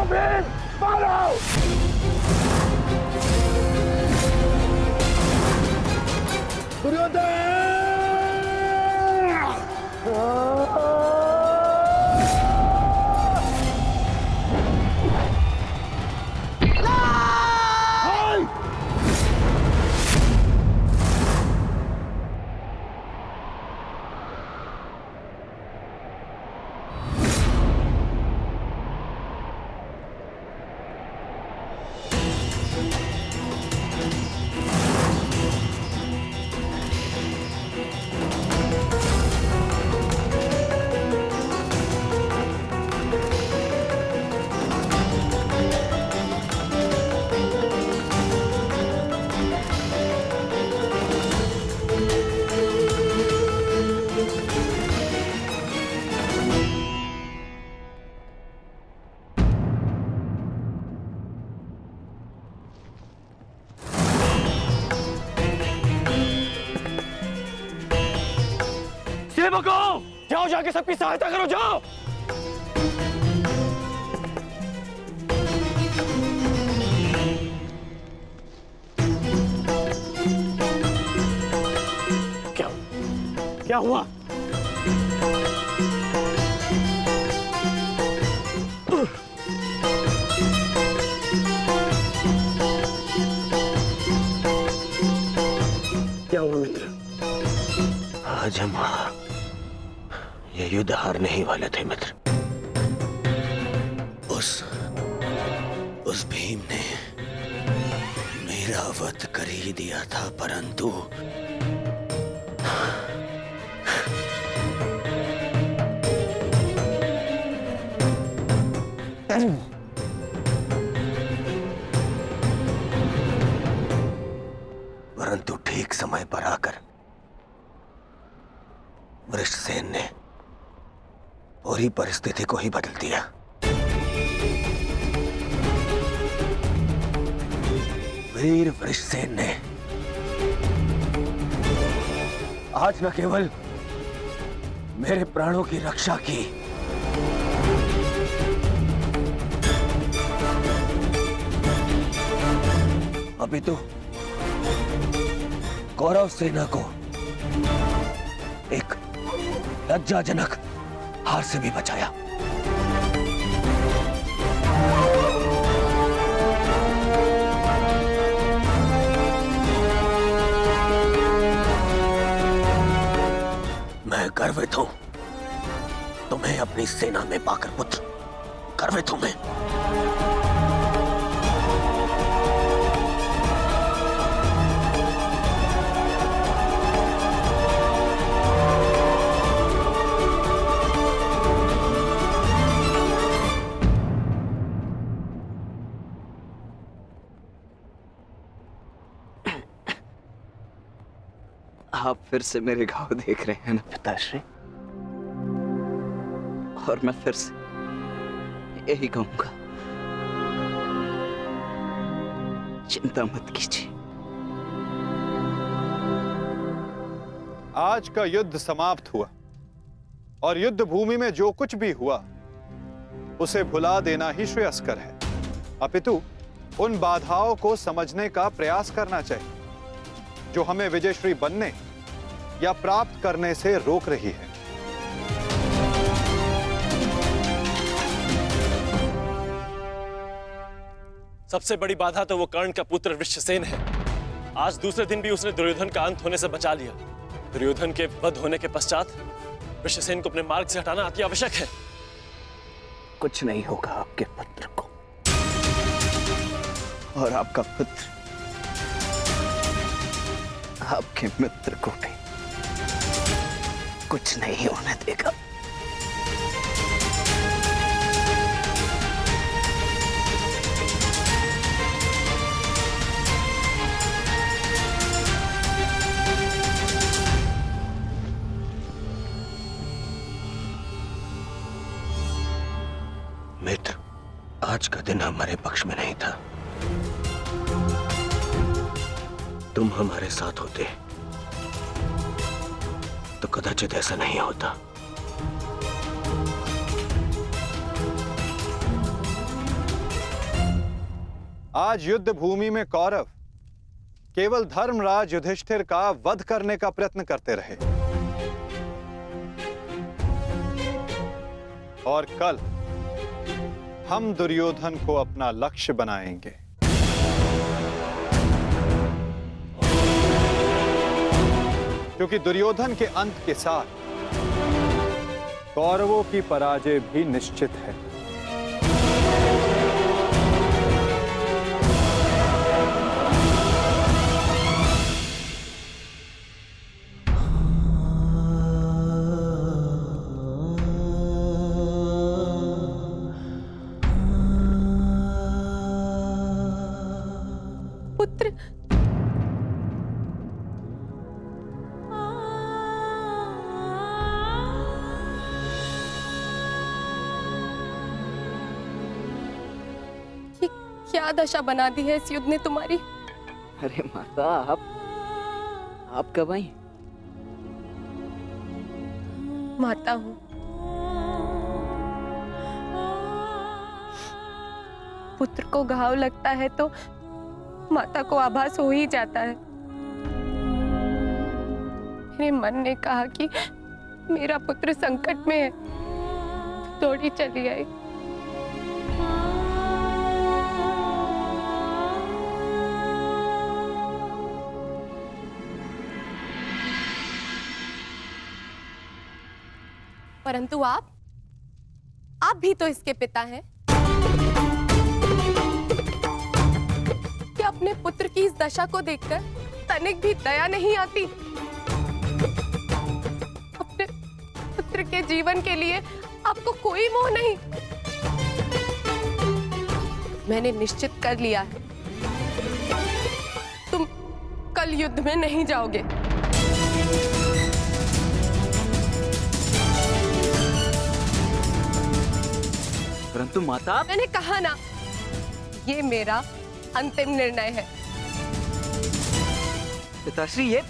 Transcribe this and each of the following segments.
भीम, मारो! दुर्योधन! सेवकों, जाओ जाके सबकी सहायता करो, जाओ। क्या हुआ? क्या हुआ मित्र? आज हम ये युद्ध हारने ही वाले थे मित्र। उस भीम ने मेरा वध कर ही दिया था, परंतु ठीक समय पर आकर वृषसेन ने पूरी परिस्थिति को ही बदल दिया। वीर वृषसेन ने आज न केवल मेरे प्राणों की रक्षा की, अभी तो कौरव सेना को एक लज्जाजनक हार से भी बचाया। मैं गर्वित हूं तुम्हें अपनी सेना में पाकर पुत्र, गर्वित हूं मैं। आप फिर से मेरे घाव देख रहे हैं ना पिताश्री, और मैं फिर से यही कहूंगा, चिंता मत कीजिए। आज का युद्ध समाप्त हुआ और युद्ध भूमि में जो कुछ भी हुआ उसे भुला देना ही श्रेयस्कर है, अपितु उन बाधाओं को समझने का प्रयास करना चाहिए जो हमें विजयश्री बनने या प्राप्त करने से रोक रही है। सबसे बड़ी बाधा तो वो कर्ण का पुत्र वृषसेन है। आज दूसरे दिन भी उसने दुर्योधन का अंत होने से बचा लिया। दुर्योधन के वध होने के पश्चात वृषसेन को अपने मार्ग से हटाना अति आवश्यक है। कुछ नहीं होगा आपके पुत्र को, और आपका पुत्र आपके मित्र को भी कुछ नहीं होने देगा। मित्र, आज का दिन हमारे पक्ष में नहीं था। तुम हमारे साथ होते तो कदाचित ऐसा नहीं होता। आज युद्ध भूमि में कौरव केवल धर्मराज युधिष्ठिर का वध करने का प्रयत्न करते रहे और कल हम दुर्योधन को अपना लक्ष्य बनाएंगे। क्योंकि दुर्योधन के अंत के साथ कौरवों की पराजय भी निश्चित है। पुत्र ये क्या दशा बना दी है इस युद्ध ने तुम्हारी। अरे माता, आप कब आई? माता हूं, पुत्र को घाव लगता है तो माता को आभास हो ही जाता है। मेरे मन ने कहा कि मेरा पुत्र संकट में है, दौड़ी चली आई। परंतु आप भी तो इसके पिता हैं। क्या अपने पुत्र की इस दशा को देखकर तनिक भी दया नहीं आती? अपने पुत्र के जीवन के लिए आपको कोई मोह नहीं? मैंने निश्चित कर लिया है, तुम कल युद्ध में नहीं जाओगे। परंतु माता, मैंने कहा ना, ये मेरा अंतिम निर्णय है। पिताश्री, ये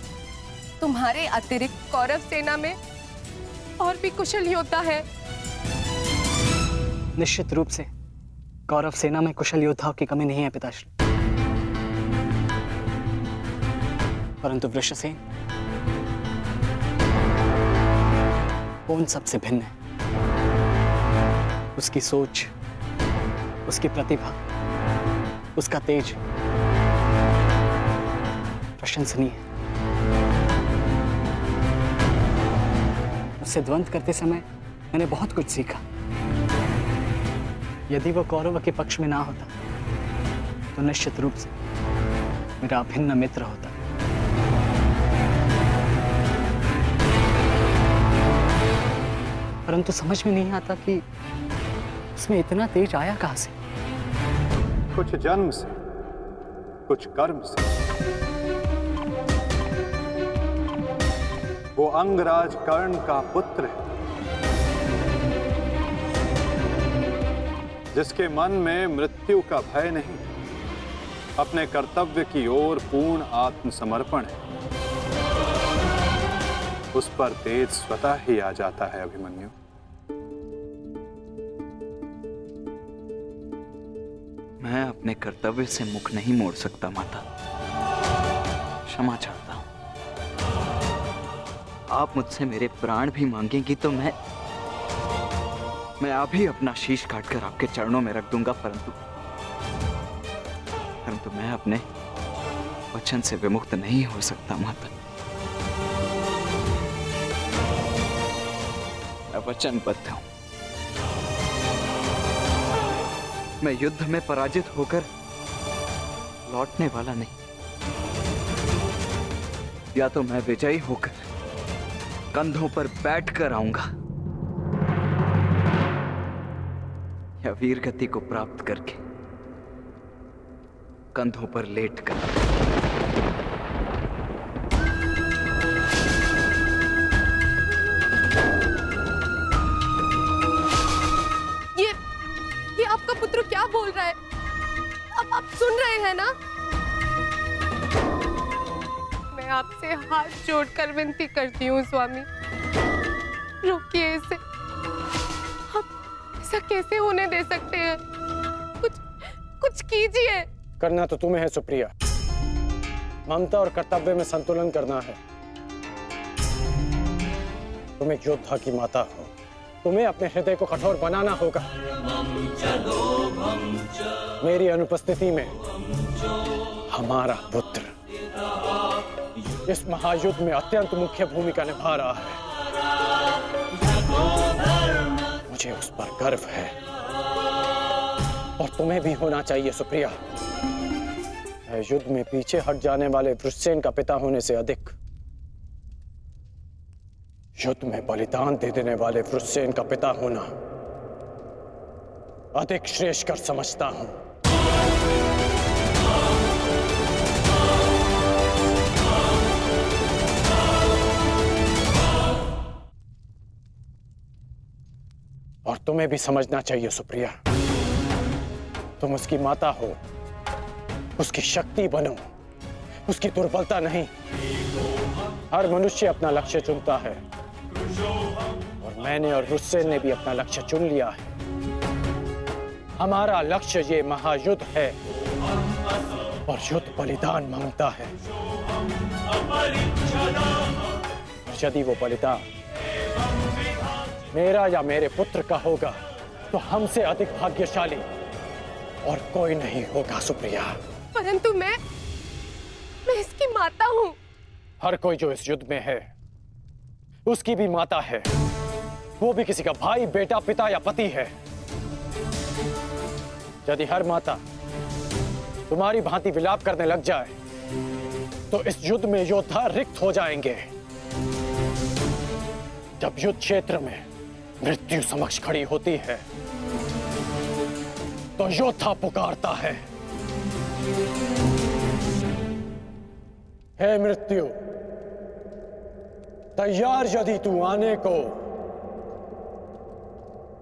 तुम्हारे अतिरिक्त कौरव सेना में और भी कुशल योद्धा है। निश्चित रूप से कौरव सेना में कुशल योद्धाओं की कमी नहीं है पिताश्री, परंतु वृषसेन वो उन सबसे भिन्न है। उसकी सोच, उसकी प्रतिभा, उसका तेज प्रशंसनीय है। उससे द्वंद्व करते समय मैंने बहुत कुछ सीखा। यदि वो कौरव के पक्ष में ना होता तो निश्चित रूप से मेरा अभिन्न मित्र होता। परंतु समझ में नहीं आता कि उसमें इतना तेज आया कहां से। कुछ जन्म से, कुछ कर्म से। वो अंगराज कर्ण का पुत्र है, जिसके मन में मृत्यु का भय नहीं, अपने कर्तव्य की ओर पूर्ण आत्मसमर्पण है। उस पर तेज स्वतः ही आ जाता है अभिमन्यु। मैं अपने कर्तव्य से मुख नहीं मोड़ सकता माता, क्षमा चाहता हूं। आप मुझसे मेरे प्राण भी मांगेंगी तो मैं अभी अपना शीश काटकर आपके चरणों में रख दूंगा, परंतु मैं अपने वचन से विमुक्त नहीं हो सकता माता। मैं वचनबद्ध हूं। मैं युद्ध में पराजित होकर लौटने वाला नहीं। या तो मैं विजयी होकर कंधों पर बैठकर आऊंगा, या वीर गति को प्राप्त करके कंधों पर लेटकर। ये आपका पुत्र क्या बोल रहा है? अब आप सुन रहे हैं ना? मैं आपसे हाथ जोड़कर विनती करती हूँ स्वामी, रोकिए इसे। आप ऐसा कैसे होने दे सकते हैं? कुछ कीजिए। करना तो तुम्हें है सुप्रिया। ममता और कर्तव्य में संतुलन करना है। तुम एक योद्धा की माता हो, तुम्हें अपने हृदय को कठोर बनाना होगा। मेरी अनुपस्थिति में हमारा पुत्र इस महायुद्ध में अत्यंत मुख्य भूमिका निभा रहा है। मुझे उस पर गर्व है और तुम्हें भी होना चाहिए सुप्रिया। युद्ध में पीछे हट जाने वाले वृषसेन का पिता होने से अधिक युद्ध में बलिदान दे देने वाले वृषसेन का पिता होना अधिक श्रेष्ठकर समझता हूं। और तुम्हें भी समझना चाहिए सुप्रिया, तुम उसकी माता हो, उसकी शक्ति बनो, उसकी दुर्बलता नहीं। हर मनुष्य अपना लक्ष्य चुनता है और मैंने और वृषसेन ने भी अपना लक्ष्य चुन लिया है। हमारा लक्ष्य ये महायुद्ध है और युद्ध बलिदान मांगता है। यदि वो बलिदान मेरा या मेरे पुत्र का होगा तो हमसे अधिक भाग्यशाली और कोई नहीं होगा सुप्रिया। परंतु मैं इसकी माता हूं। हर कोई जो इस युद्ध में है उसकी भी माता है, वो भी किसी का भाई, बेटा, पिता या पति है। यदि हर माता तुम्हारी भांति विलाप करने लग जाए तो इस युद्ध में योद्धा रिक्त हो जाएंगे। जब युद्ध क्षेत्र में मृत्यु समक्ष खड़ी होती है तो योद्धा पुकारता है, हे मृत्यु, तैयार यदि तू आने को,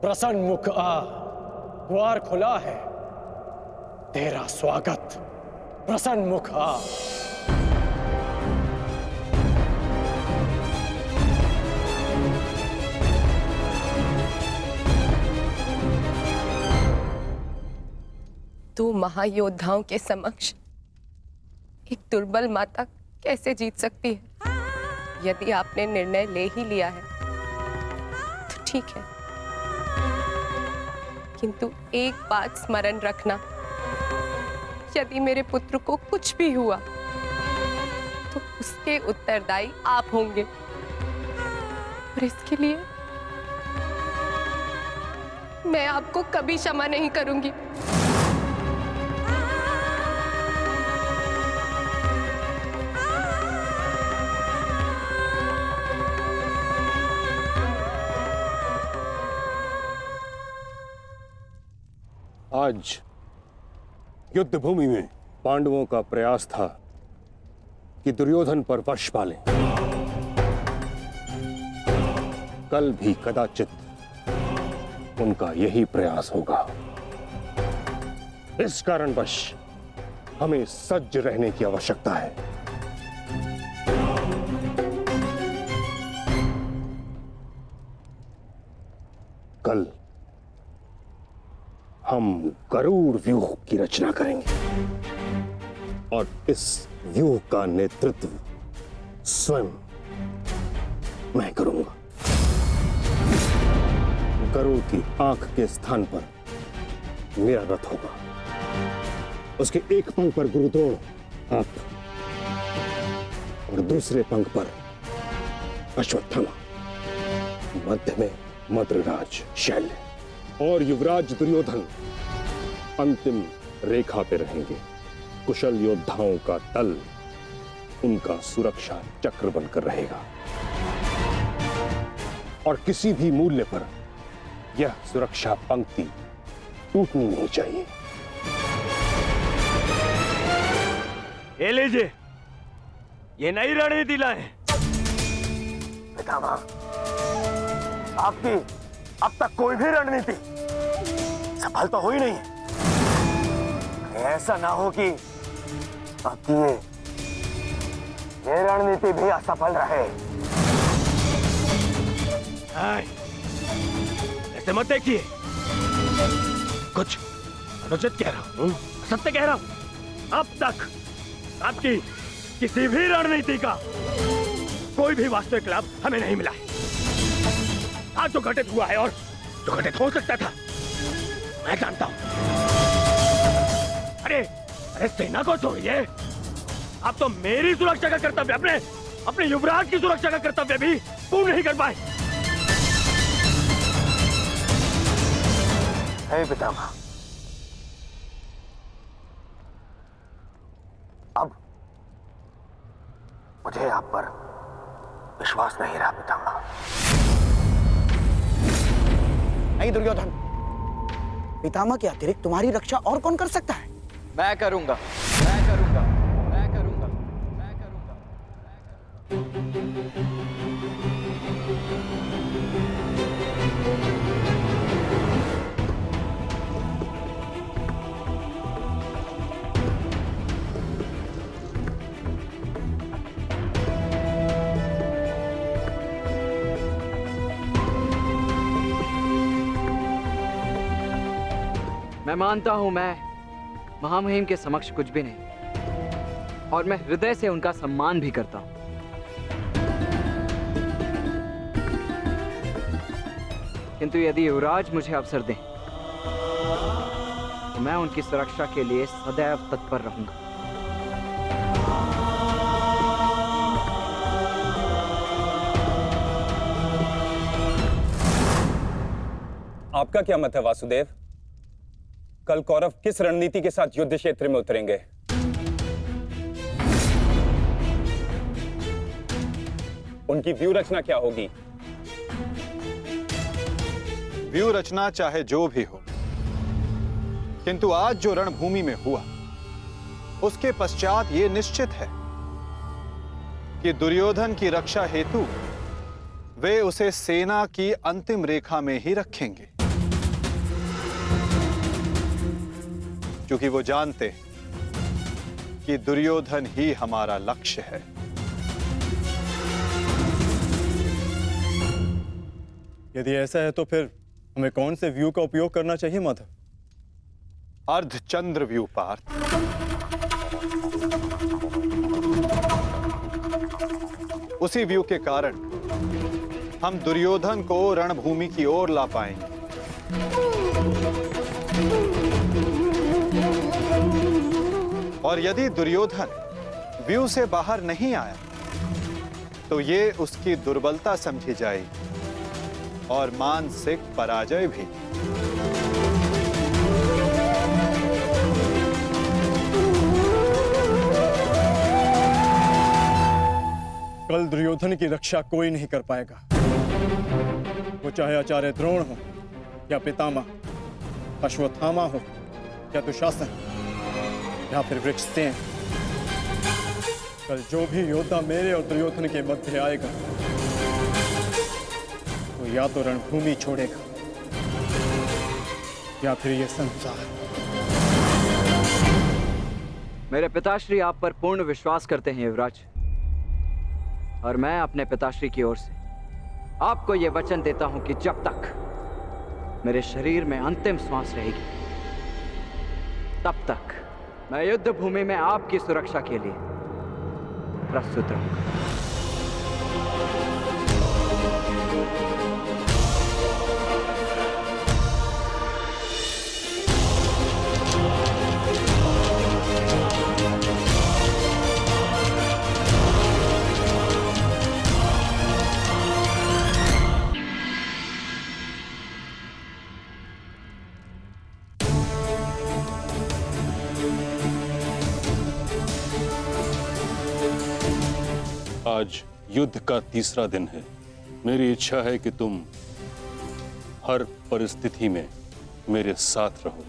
प्रसन्न मुख आ, द्वार खुला है, तेरा स्वागत, प्रसन्न मुख आ। दो महायोद्धाओं के समक्ष एक दुर्बल माता कैसे जीत सकती है? यदि आपने निर्णय ले ही लिया है तो ठीक है, किंतु एक बात स्मरण रखना, यदि मेरे पुत्र को कुछ भी हुआ तो उसके उत्तरदायी आप होंगे और इसके लिए मैं आपको कभी क्षमा नहीं करूंगी। आज युद्ध भूमि में पांडवों का प्रयास था कि दुर्योधन पर वश पालें। कल भी कदाचित उनका यही प्रयास होगा। इस कारणवश हमें सज्ज रहने की आवश्यकता है। कल हम गरुड़ व्यूह की रचना करेंगे और इस व्यूह का नेतृत्व स्वयं मैं करूंगा। गरुड़ की आंख के स्थान पर मेरा रथ होगा। उसके एक पंख पर गुरुद्रोण आप और दूसरे पंख पर अश्वत्थामा, मध्य में मद्रराज शैल्य और युवराज दुर्योधन अंतिम रेखा पे रहेंगे। कुशल योद्धाओं का दल उनका सुरक्षा चक्र बनकर रहेगा और किसी भी मूल्य पर यह सुरक्षा पंक्ति टूटनी नहीं चाहिए। ये लीजिए, ये नई रणनीति लाए। पितामह, आपकी अब तक कोई भी रणनीति सफल तो हुई नहीं है। ऐसा ना हो कि आपकी ये रणनीति भी असफल रहे। ऐसे मत देखिए, कुछ अनुचित कह रहा हूं, सत्य कह रहा हूं। अब तक आपकी किसी भी रणनीति का कोई भी वास्तविक लाभ हमें नहीं मिला है। आज जो घटित हुआ है और जो घटित हो सकता था मैं जानता हूं। अरे अरे सेना को छोड़िए, आप तो मेरी सुरक्षा का कर्तव्य, अपने युवराज की सुरक्षा का कर्तव्य भी पूर्ण नहीं कर पाए। हे पितामह, अब मुझे आप पर विश्वास नहीं रहा पितामह। नहीं दुर्योधन, पितामह के अतिरिक्त तुम्हारी रक्षा और कौन कर सकता है? मैं करूंगा, मैं करूंगा, मैं करूंगा, मैं करूंगा, मैं मैं मानता हूं मैं महामहिम के समक्ष कुछ भी नहीं, और मैं हृदय से उनका सम्मान भी करता हूं। किंतु यदि युवराज मुझे अवसर दें तो मैं उनकी सुरक्षा के लिए सदैव तत्पर रहूंगा। आपका क्या मत है वासुदेव? कल कौरव किस रणनीति के साथ युद्ध क्षेत्र में उतरेंगे? उनकी व्यू रचना क्या होगी? व्यू रचना चाहे जो भी हो, किंतु आज जो रणभूमि में हुआ उसके पश्चात यह निश्चित है कि दुर्योधन की रक्षा हेतु वे उसे सेना की अंतिम रेखा में ही रखेंगे, क्योंकि वो जानते कि दुर्योधन ही हमारा लक्ष्य है। यदि ऐसा है तो फिर हमें कौन से व्यू का उपयोग करना चाहिए माधव? अर्धचंद्र व्यू पार्थ। उसी व्यू के कारण हम दुर्योधन को रणभूमि की ओर ला पाएंगे। और यदि दुर्योधन व्यू से बाहर नहीं आया तो ये उसकी दुर्बलता समझी जाएगी और मानसिक पराजय भी। कल दुर्योधन की रक्षा कोई नहीं कर पाएगा, वो चाहे आचार्य द्रोण हो या पितामह, अश्वत्थामा हो या दुशासन या फिर वृक्षसेन। कल जो भी योद्धा मेरे और दुर्योधन के मध्य आएगा तो या तो रणभूमि छोड़ेगा या फिर यह संसार। मेरे पिताश्री आप पर पूर्ण विश्वास करते हैं युवराज, और मैं अपने पिताश्री की ओर से आपको यह वचन देता हूं कि जब तक मेरे शरीर में अंतिम श्वास रहेगी तब तक मैं युद्ध भूमि में आपकी सुरक्षा के लिए प्रस्तुत रहूंगा। आज युद्ध का तीसरा दिन है। मेरी इच्छा है कि तुम हर परिस्थिति में मेरे साथ रहो।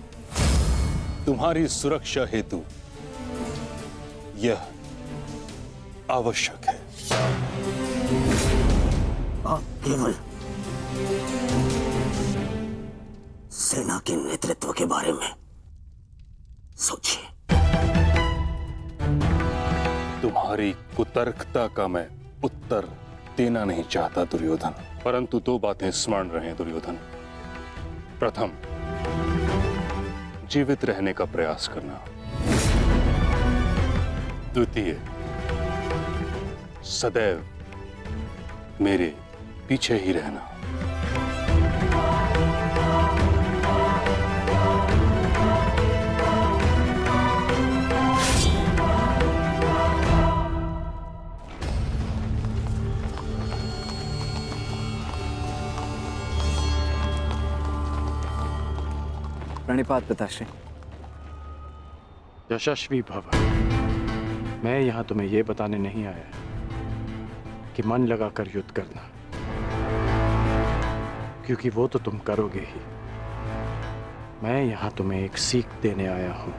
तुम्हारी सुरक्षा हेतु यह आवश्यक है। आप केवल सेना के नेतृत्व के बारे में सोचिए। तुम्हारी कुतर्कता का मैं उत्तर देना नहीं चाहता दुर्योधन, परंतु दो बातें स्मरण रहे दुर्योधन। प्रथम, जीवित रहने का प्रयास करना, द्वितीय, सदैव मेरे पीछे ही रहना। प्रणिपात पिताश्री। यशस्वी भव। मैं यहां तुम्हें यह बताने नहीं आया कि मन लगाकर युद्ध करना, क्योंकि वो तो तुम करोगे ही। मैं यहां तुम्हें एक सीख देने आया हूं।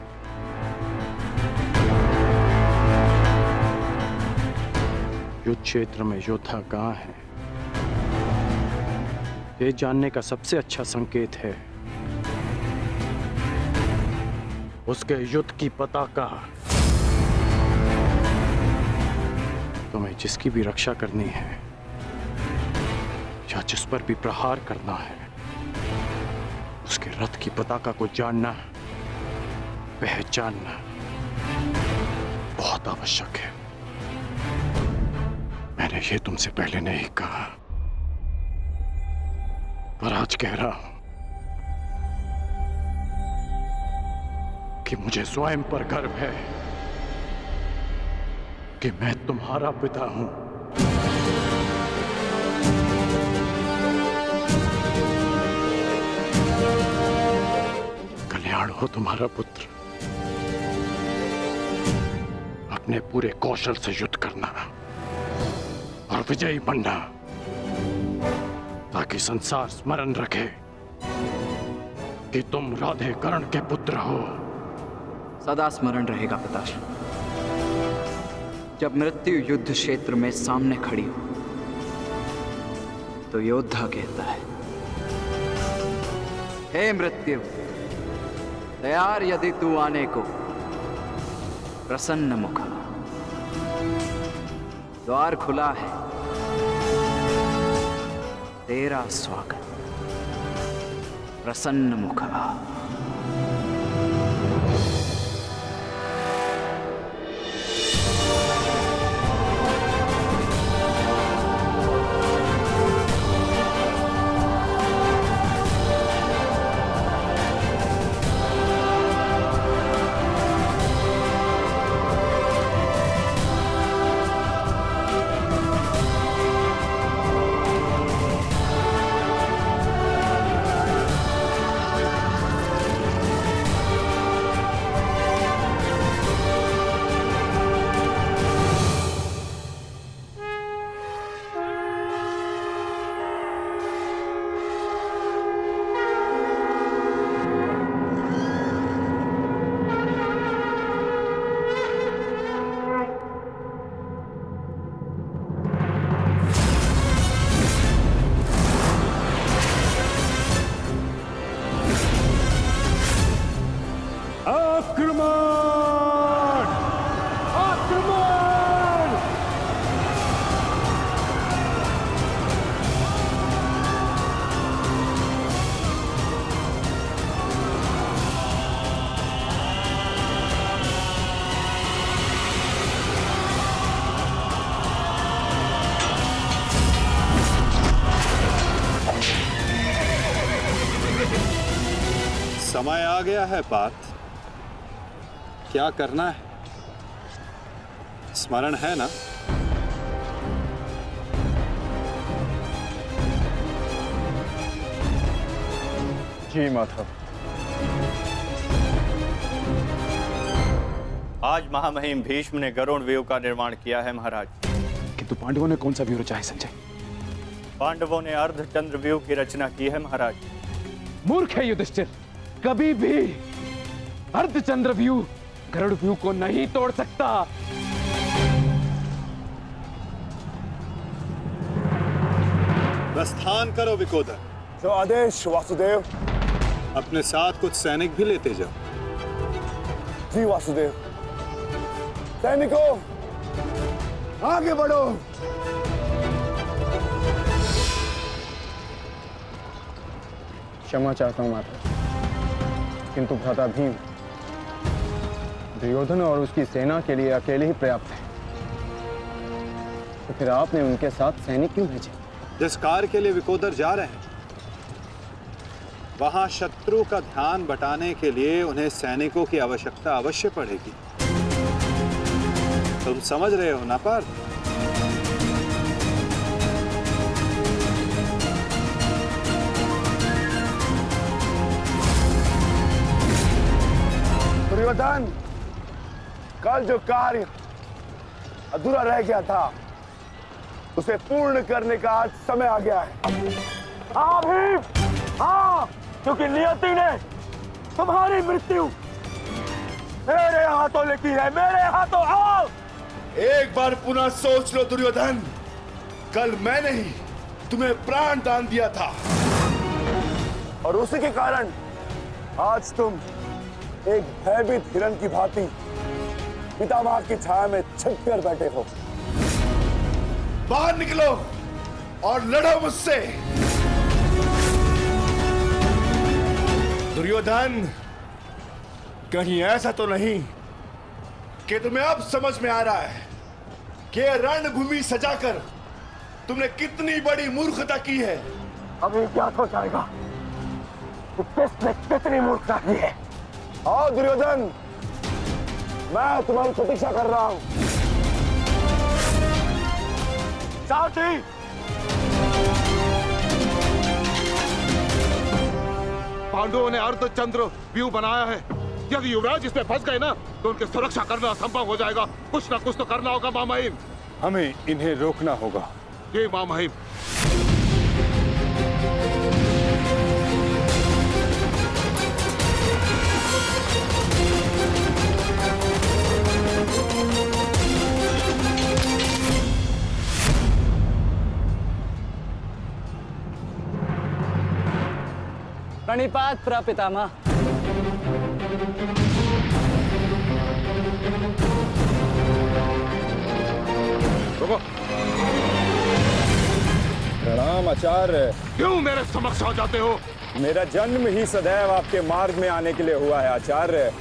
युद्ध क्षेत्र में योद्धा कहां है, ये जानने का सबसे अच्छा संकेत है उसके युद्ध की पताका। तुम्हें जिसकी भी रक्षा करनी है या जिस पर भी प्रहार करना है, उसके रथ की पताका को जानना, पहचानना बहुत आवश्यक है। मैंने ये तुमसे पहले नहीं कहा, पर आज कह रहा हूं कि मुझे स्वयं पर गर्व है कि मैं तुम्हारा पिता हूं। कल्याण हो तुम्हारा पुत्र। अपने पूरे कौशल से युद्ध करना और विजयी बनना, ताकि संसार स्मरण रखे कि तुम राधे कर्ण के पुत्र हो। सदा स्मरण रहेगा पिताश्री। जब मृत्यु युद्ध क्षेत्र में सामने खड़ी हो तो योद्धा कहता है, हे मृत्यु, तैयार यदि तू आने को, प्रसन्न मुखा। द्वार खुला है, तेरा स्वागत, प्रसन्न मुखा। समय आ गया है पार्थ। क्या करना है, स्मरण है ना? जी माधव। आज महामहिम भीष्म ने गरुड़ व्यूह का निर्माण किया है महाराज। किंतु पांडवों ने कौन सा व्यूह रचा है संजय? पांडवों ने अर्धचंद्र व्यूह की रचना की है महाराज। मूर्ख है युधिष्ठिर, कभी भी अर्धचंद्र व्यूह गरुड़ व्यूह को नहीं तोड़ सकता। प्रस्थान करो विकोदर। जो आदेश वासुदेव। अपने साथ कुछ सैनिक भी लेते जाओ। जी वासुदेव। सैनिकों, आगे बढ़ो। क्षमा चाहता हूं माता, किंतु भ्राता भीम दुर्योधन और उसकी सेना के लिए अकेले ही पर्याप्त है, तो फिर आपने उनके साथ सैनिक क्यों भेजे? जिस कार्य के लिए विकोदर जा रहे हैं वहां शत्रु का ध्यान बटाने के लिए उन्हें सैनिकों की आवश्यकता अवश्य पड़ेगी। तुम समझ रहे हो ना पार्थ? दुर्योधन, कल जो कार्य अधूरा रह गया था उसे पूर्ण करने का आज समय आ गया है। हाँ भीम, हाँ, क्योंकि नियति ने तुम्हारी मृत्यु मेरे हाथों लिखी है, मेरे हाथों। आओ, एक बार पुनः सोच लो दुर्योधन, कल मैंने ही तुम्हें प्राण दान दिया था और उसी के कारण आज तुम एक भयभीत हिरण की भांति पितामह की छाया में छिप कर बैठे हो। बाहर निकलो और लड़ो मुझसे। दुर्योधन, कहीं ऐसा तो नहीं कि तुम्हें अब समझ में आ रहा है कि रणभूमि सजाकर तुमने कितनी बड़ी मूर्खता की है? अभी ज्ञात हो जाएगा कि किसने कितनी मूर्खता की है। आओ दुर्योधन, मैं तुम्हारी प्रतीक्षा कर रहा हूं। साथी, पांडवों ने अर्धचंद्र व्यूह बनाया है। यदि युवराज इसमें फंस गए ना तो उनकी सुरक्षा करना असंभव हो जाएगा। कुछ ना कुछ तो करना होगा मामहिम। हमें इन्हें रोकना होगा। ये मामहिम। प्रणिपात प्रपितामह। प्रणाम आचार्य। क्यों मेरे समक्ष आ जाते हो? मेरा जन्म ही सदैव आपके मार्ग में आने के लिए हुआ है आचार्य।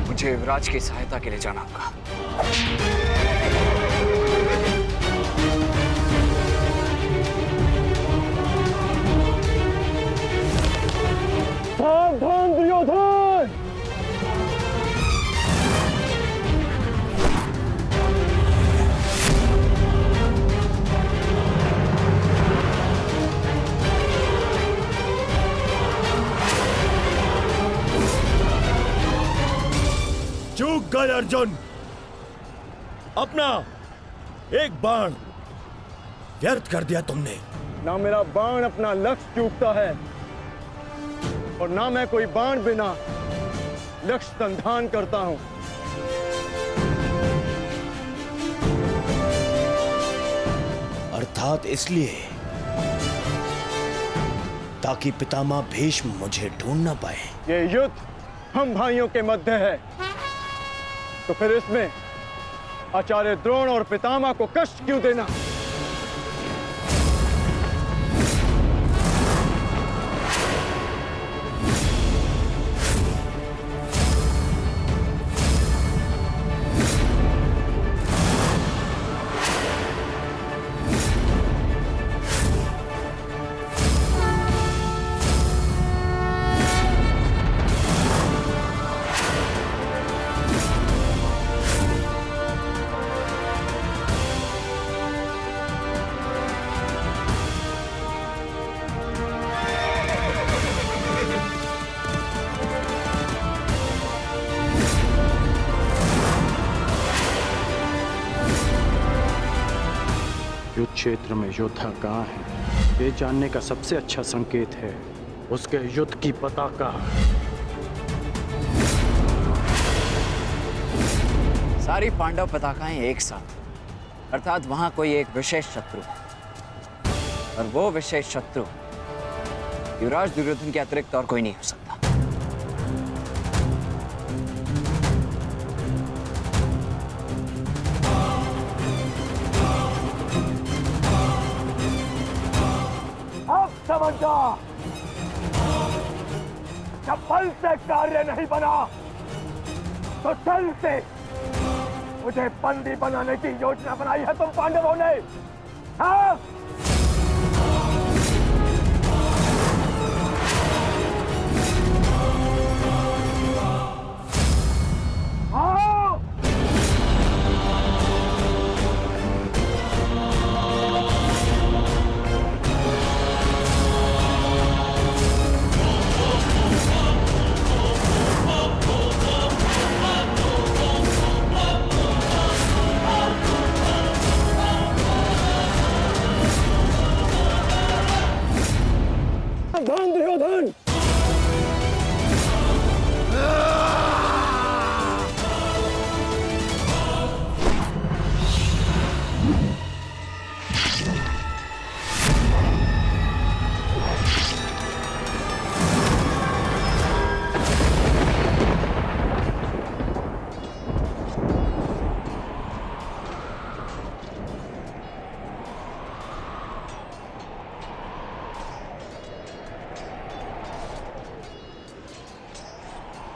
मुझे युवराज की सहायता के लिए जाना होगा। सावधान दुर्योधन! चूक गए अर्जुन। अपना एक बाण व्यर्थ कर दिया तुमने। ना मेरा बाण अपना लक्ष्य चूकता है और ना मैं कोई बाण बिना लक्ष्य संधान करता हूं। अर्थात इसलिए ताकि पितामह भीष्म मुझे ढूंढ न पाए। ये युद्ध हम भाइयों के मध्य है, तो फिर इसमें आचार्य द्रोण और पितामह को कष्ट क्यों देना? युद्ध क्षेत्र में योद्धा कहाँ है, ये जानने का सबसे अच्छा संकेत है उसके युद्ध की पताका। सारी पांडव पताकाएं एक साथ, अर्थात वहां कोई एक विशेष शत्रु है, और वो विशेष शत्रु युवराज दुर्योधन के अतिरिक्त और कोई नहीं हो सकता। समझ जा, जब बल से कार्य नहीं बना तो छल से मुझे बंदी बनाने की योजना बनाई है तुम पांडवों ने। हाँ? आओ! दुर्योधन,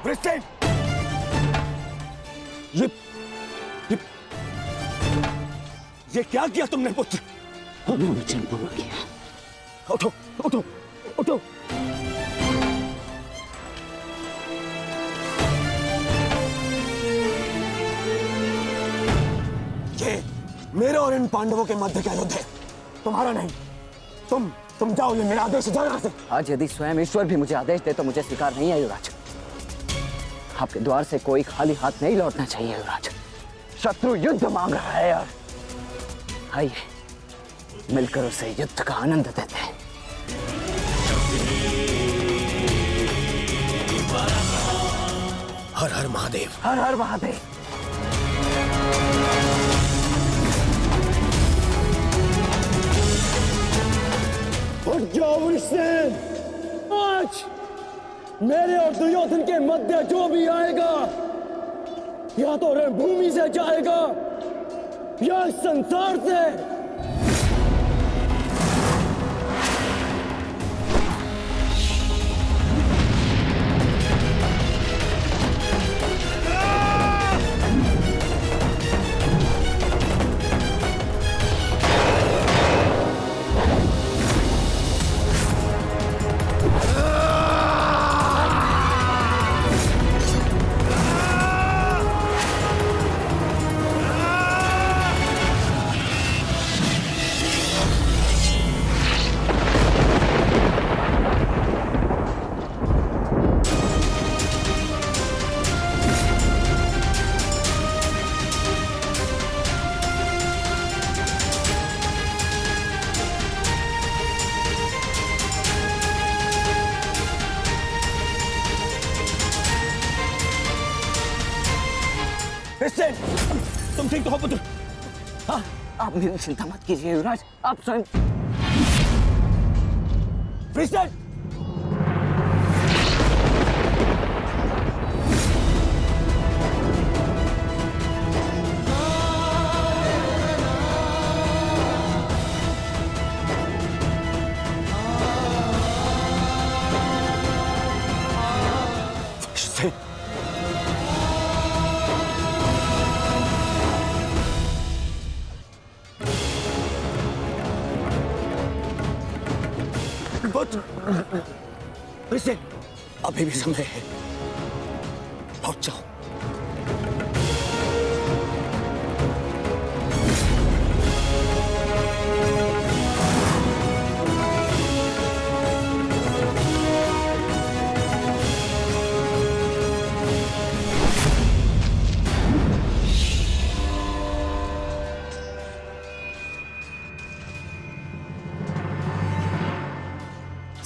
वृषसेन, ये क्या किया तुमने पुत्र? वचन पूरा किया। उठो उठो उठो। ये मेरे और इन पांडवों के मध्य का युद्ध है, तुम्हारा नहीं। तुम जाओ, ये मेरा आदेश है, जाओ यहाँ से। आज यदि स्वयं ईश्वर भी मुझे आदेश दे तो मुझे स्वीकार नहीं है युवराज। आपके द्वार से कोई खाली हाथ नहीं लौटना चाहिए युवराज। शत्रु युद्ध मांग रहा है यार। आइए मिलकर उसे युद्ध का आनंद देते हैं। हर हर महादेव। हर हर महादेव। उठ जाओ वृषसेन, आज मेरे और दुर्योधन के मध्य जो भी आएगा या तो रणभूमि से जाएगा या इस संसार से। तुम ठीक तो हो पुत्र? हाँ, आप मेरी चिंता मत कीजिए युवराज, आप स्वयं। वृषसेन, वृषसेन, अभी भी समय है, लौट जाओ।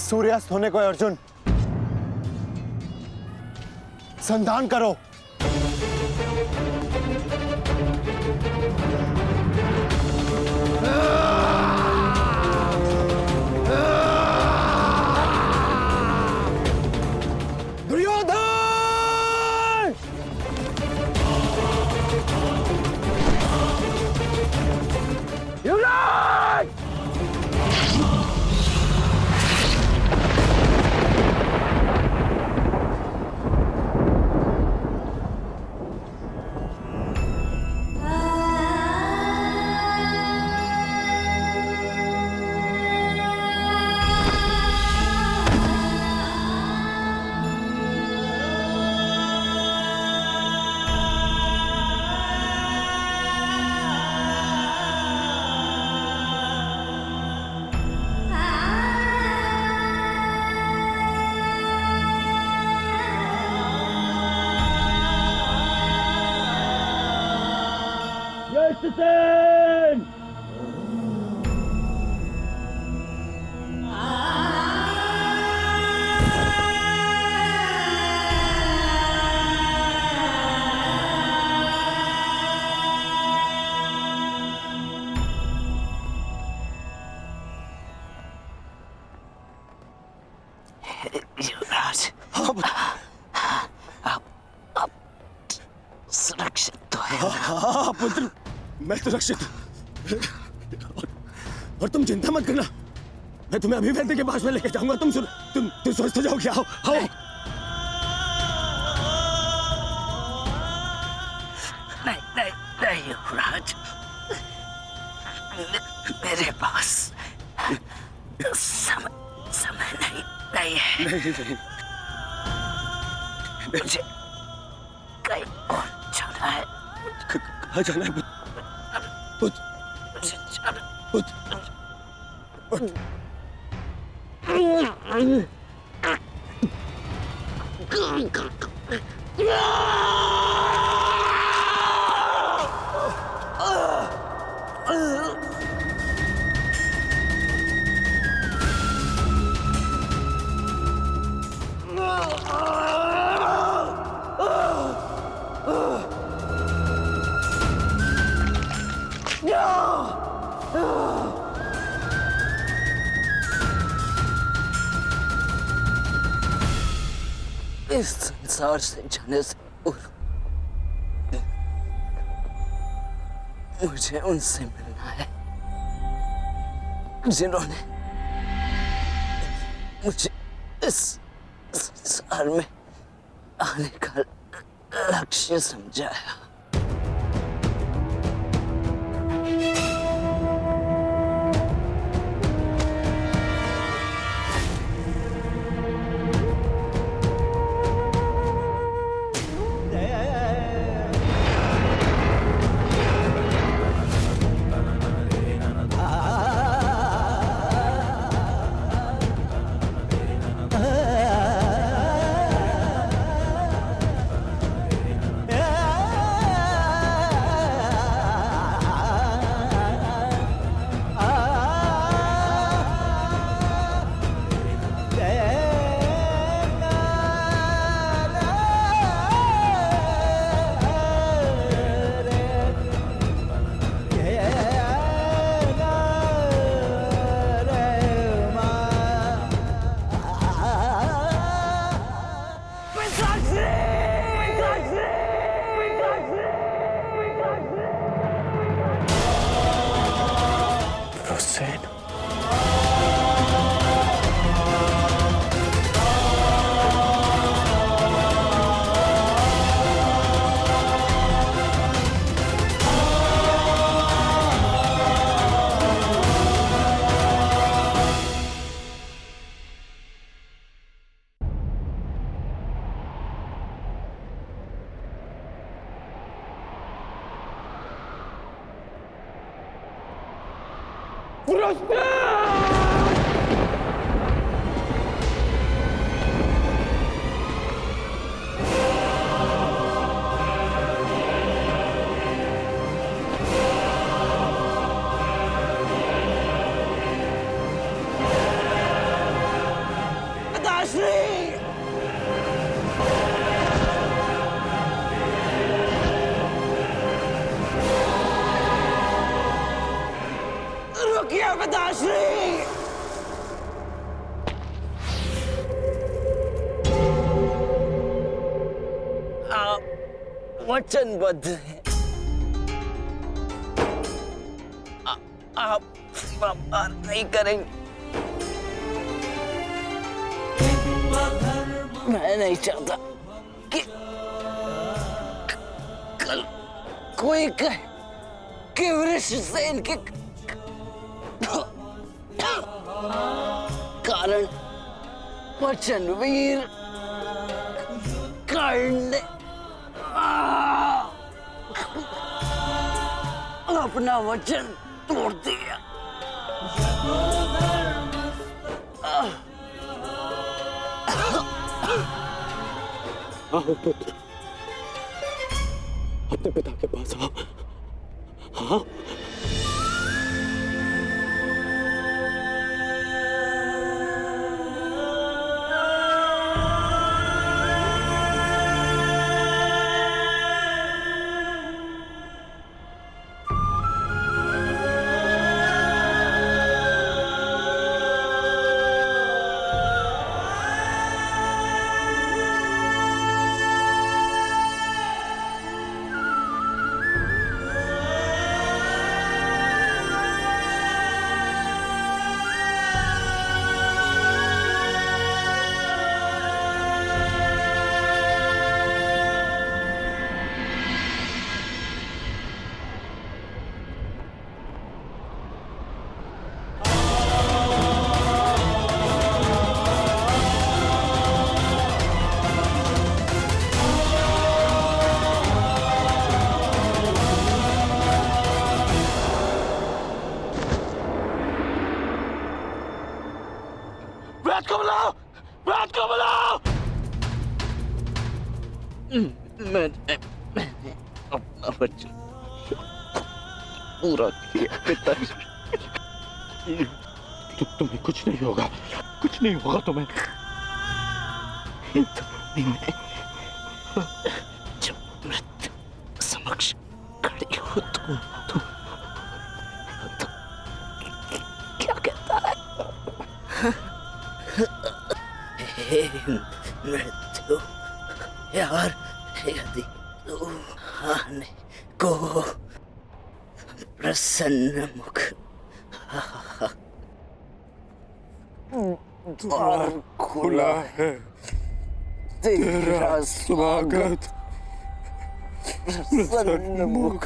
सूर्यास्त होने को है अर्जुन, संधान करो। युवराज! आप सुरक्षित तो है। हाँ पुत्र, मैं सुरक्षित हूँ। और तुम चिंता मत करना, मैं तुम्हें अभी वैद्य के पास में लेके जाऊंगा। तुम स्वस्थ हो जाओगे। आओ आओ। नहीं युवराज, मेरे पास समय नहीं है। नहीं। मुझे कहीं और जाना है। कहाँ जाना है पुत्र? मुझे जाना। पुत्र इस संसार से जाने से पूर्व मुझे उनसे मिलना है जिन्होंने मुझे इस संसार में आने का लक्ष्य समझाया। वचनबद्ध हैं। आप सीमा पार नहीं करेंगे। मैं नहीं चाहता कि कल कोई कहे कि वृषसेन के कारण वचनवीर कर्ण ने अपना वचन तोड़ दिया। आओ पुत्र, अपने पिता के पास आओ। हाँ मैंने अपना वचन पूरा किया पिताश्री। तुम्हें कुछ नहीं होगा, कुछ नहीं होगा तुम्हें। मैं जब मृत्यु समक्ष खड़ी हो तो क्या कहता है? हे मृत्यु यार, यदि तू आने को प्रसन्न मुख द्वार खुला है, तेरा स्वागत प्रसन्न मुख।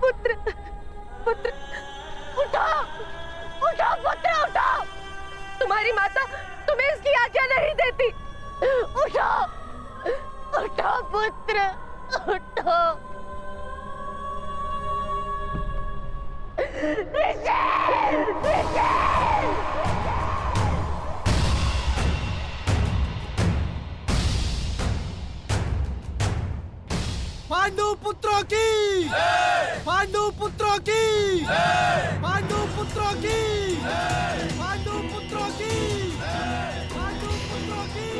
पुत्र, पुत्र, उठो, उठो पुत्र, उठो। तुम्हारी माता तुम्हें इसकी आज्ञा नहीं देती। उठो, उठो पुत्र, उठो। पांडु पुत्रों की, पांडु पुत्रों की, पांडु पुत्रों की, पांडु पुत्रों की, पांडु पुत्रों की,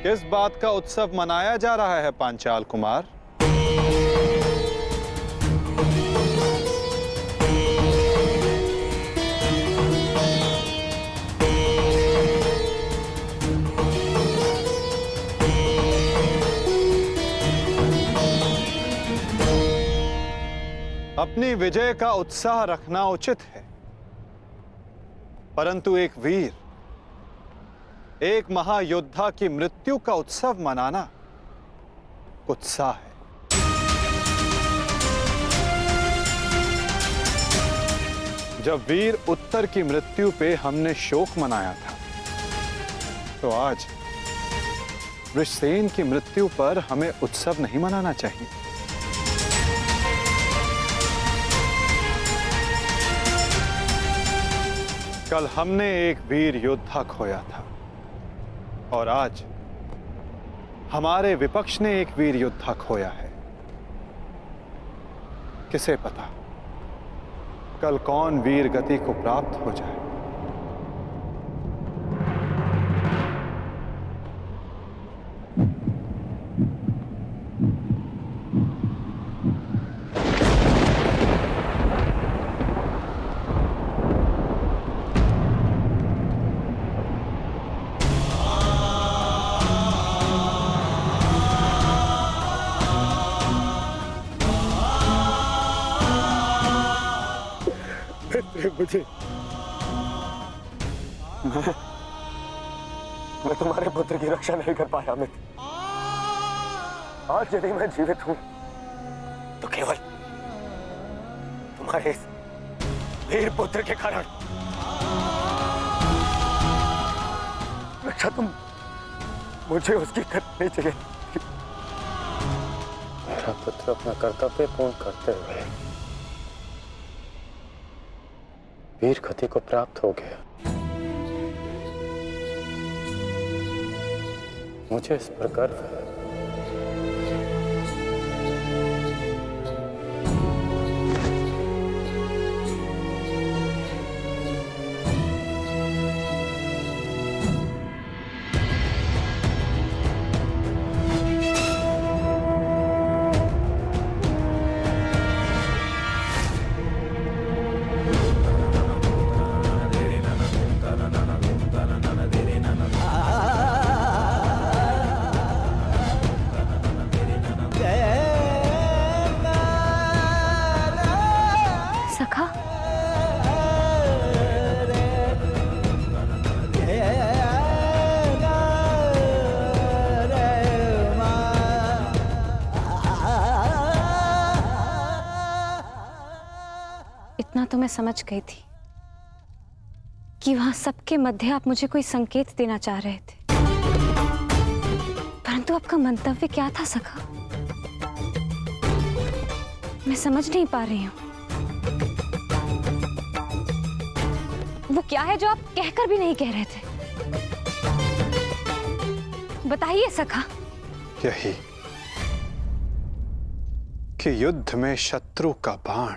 किस बात का उत्सव मनाया जा रहा है पांचाल कुमार? अपनी विजय का उत्साह रखना उचित है, परंतु एक वीर, एक महायोद्धा की मृत्यु का उत्सव मनाना कुत्सा है। जब वीर उत्तर की मृत्यु पे हमने शोक मनाया था, तो आज वृषसेन की मृत्यु पर हमें उत्सव नहीं मनाना चाहिए। कल हमने एक वीर योद्धा खोया था और आज हमारे विपक्ष ने एक वीर योद्धा खोया है। किसे पता कल कौन वीर गति को प्राप्त हो जाए। मुझे मैं तुम्हारे पुत्र की रक्षा नहीं कर पाया मित्र। आज यदि मैं जीवित हूं तो केवल तुम्हारे इस वीर पुत्र के कारण। रक्षा तुम मुझे उसकी करनी चाहिए। मेरा पुत्र अपना कर्तव्य पूर्ण करते हुए वीर गति को प्राप्त हो गया। मुझे इस पर गर्व है। इतना तो मैं समझ गई थी कि वहां सबके मध्य आप मुझे कोई संकेत देना चाह रहे थे, परंतु आपका मंतव्य क्या था सखा? मैं समझ नहीं पा रही हूं। वो क्या है जो आप कहकर भी नहीं कह रहे थे? बताइए सखा। यही कि युद्ध में शत्रु का बाण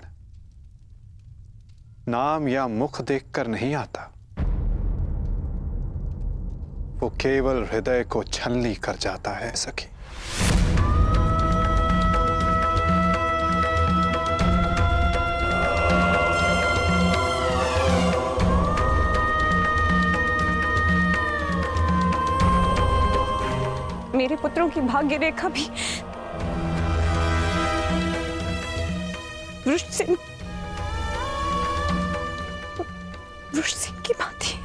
नाम या मुख देखकर नहीं आता, वो केवल हृदय को छलनी कर जाता है सखी। मेरे पुत्रों की भाग्य रेखा भी वृषसेन की बात है।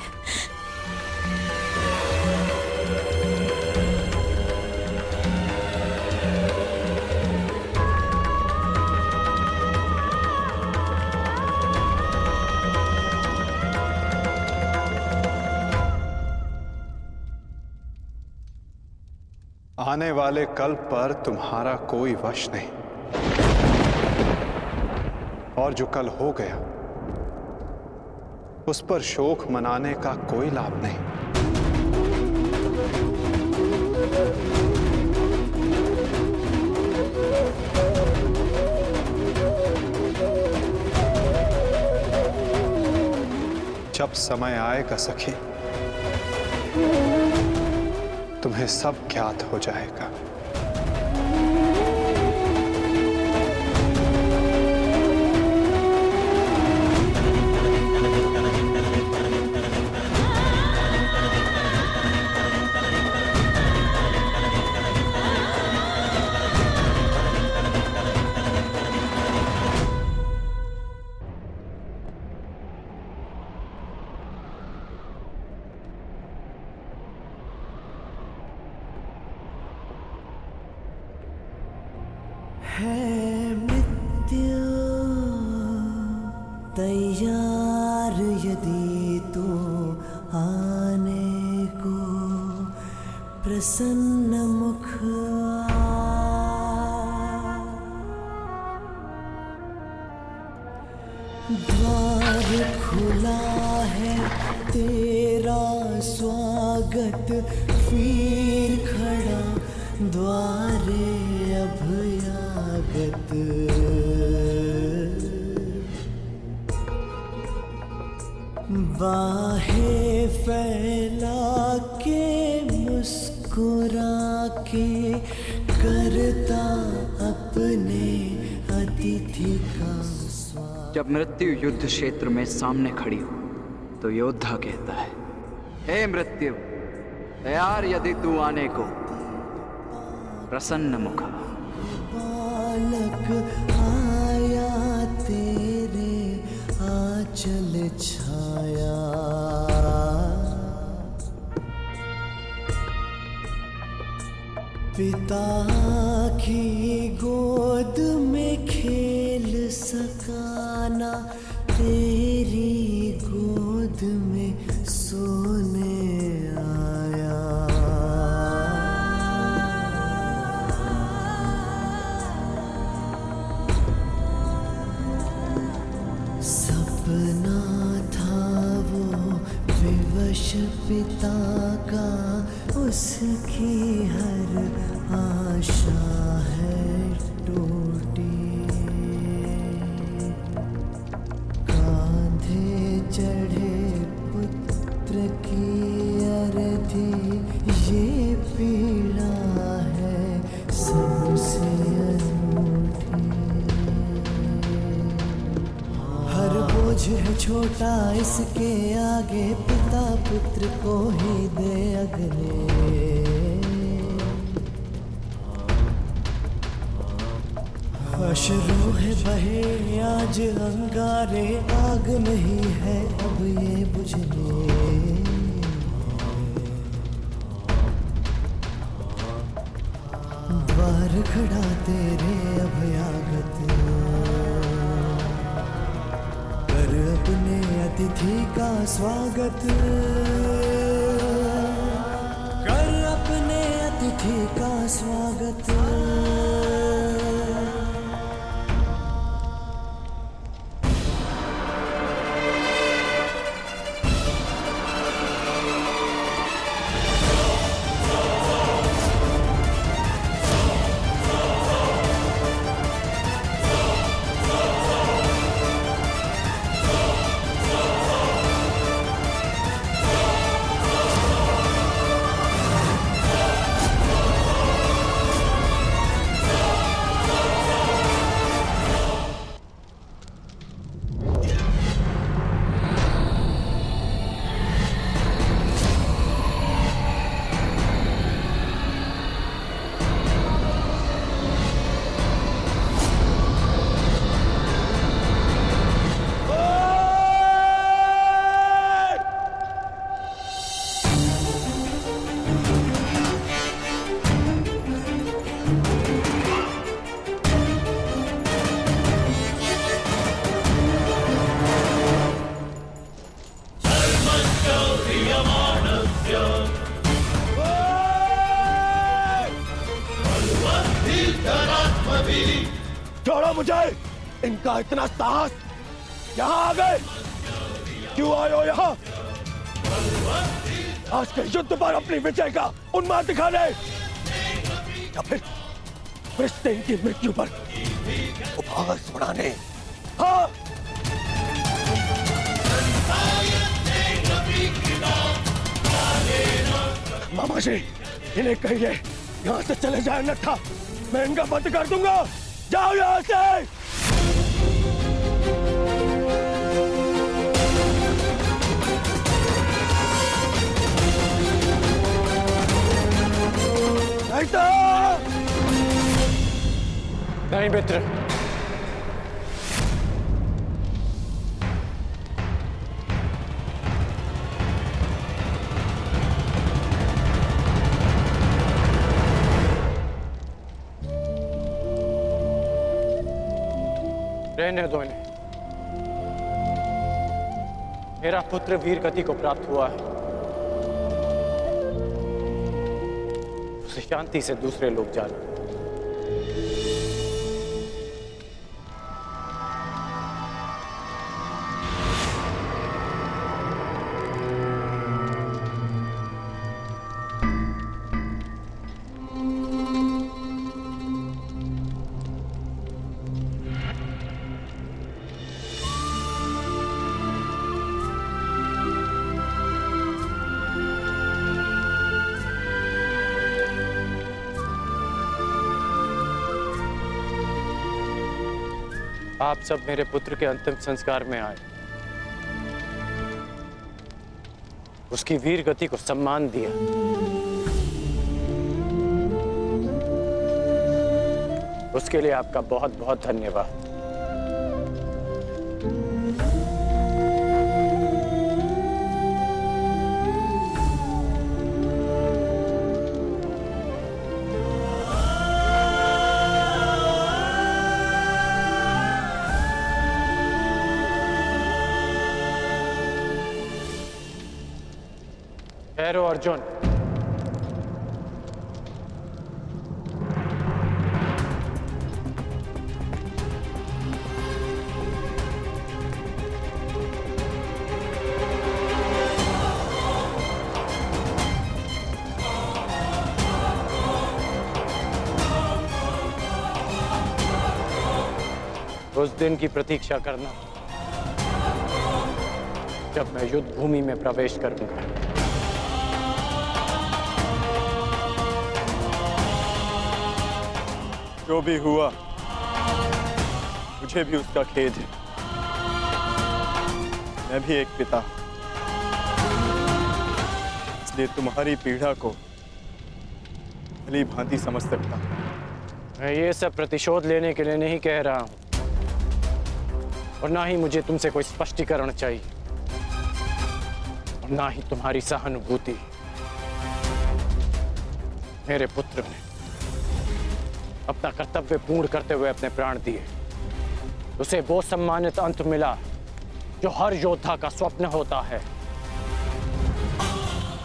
आने वाले कल पर तुम्हारा कोई वश नहीं, और जो कल हो गया उस पर शोक मनाने का कोई लाभ नहीं। जब समय आएगा सखी, तुम्हें सब ज्ञात हो जाएगा। है मृत्यु तैयार यदि तू आने को प्रसन्न मुख द्वार खुला है तेरा स्वागत वीर खड़ा द्वारे अभयागत। करता अपने अतिथि का स्वागत। जब मृत्यु युद्ध क्षेत्र में सामने खड़ी हो तो योद्धा कहता है, हे मृत्यु, तैयार यदि तू आने को, प्रसन्न मुखा। बालक आया तेरे आंचल छाया। पिता की गोद में खेल सकाना, तेरी गोद में सोने आया। सपना था वो विवश पिता का, उसकी हर आशा है टूटी। कांधे चढ़े पुत्र की अर्थी, ये पीड़ा है सबसे अनूठी। हर बोझ है छोटा इसके आगे, पिता पुत्र को ही दे अगले। अश्रु है बहे आज अंगारे, आग नहीं है अब ये बुझने। द्वार खड़ा तेरे अभयागत, कर अपने अतिथि का स्वागत। कर अपने अतिथि का स्वागत। छोड़ो मुझे! इनका इतना साहस! यहाँ आ गए! क्यों आए हो यहाँ? आज के युद्ध पर अपनी विजय का उन्माद दिखाने, या फिर कृष्ण की मृत्यु पर उपहास उड़ाने? हाँ! मामा जी, इन्हें कहिए यहाँ से चले जाए, अन्यथा मैं इनका बंद कर दूंगा। जाओ यहाँ से। नहीं मित्र, रहने दो इन्हें। मेरा पुत्र वीर गति को प्राप्त हुआ है, उसे शांति से दूसरे लोग जाना। आप सब मेरे पुत्र के अंतिम संस्कार में आए, उसकी वीर गति को सम्मान दिया। उसके लिए आपका बहुत बहुत धन्यवाद। ठहरो अर्जुन। उस दिन की प्रतीक्षा करना जब मैं युद्ध भूमि में प्रवेश करूंगा। जो भी हुआ मुझे भी उसका खेद है। मैं भी एक पिता हूं, इसलिए तुम्हारी पीड़ा को भली भांति समझ सकता हूं। मैं ये सब प्रतिशोध लेने के लिए नहीं कह रहा हूं, और ना ही मुझे तुमसे कोई स्पष्टीकरण चाहिए, और ना ही तुम्हारी सहानुभूति। मेरे पुत्र ने अपना कर्तव्य पूर्ण करते हुए अपने प्राण दिए। उसे वो सम्मानित अंत मिला जो हर योद्धा का स्वप्न होता है।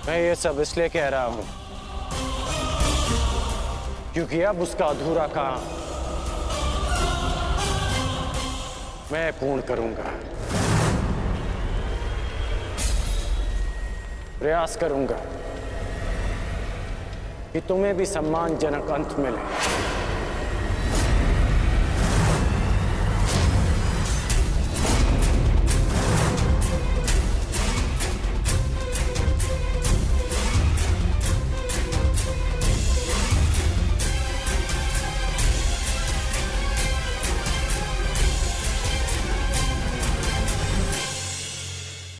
मैं ये सब इसलिए कह रहा हूं क्योंकि अब उसका अधूरा काम मैं पूर्ण करूंगा। प्रयास करूंगा कि तुम्हें भी सम्मानजनक अंत मिले।